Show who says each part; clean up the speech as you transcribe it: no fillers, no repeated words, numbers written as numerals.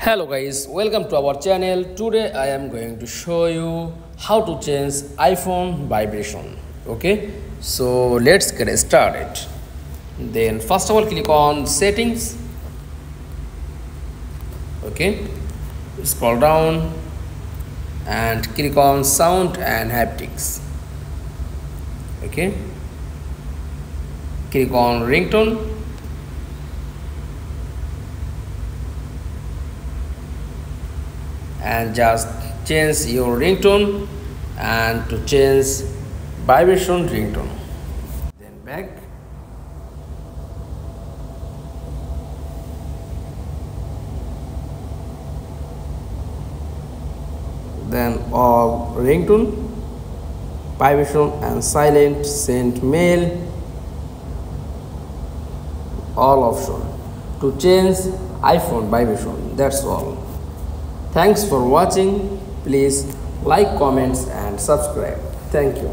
Speaker 1: Hello guys, welcome to our channel. Today I am going to show you how to change iPhone vibration. Okay, so let's get started. Then first of all click on settings. Okay, scroll down and click on sound and haptics. Okay, click on ringtone. And just change your ringtone and to change vibration ringtone. Then back. Then all ringtone, vibration and silent, send mail, all option to change iPhone vibration. That's all. Thanks for watching. Please like, comments and subscribe. Thank you.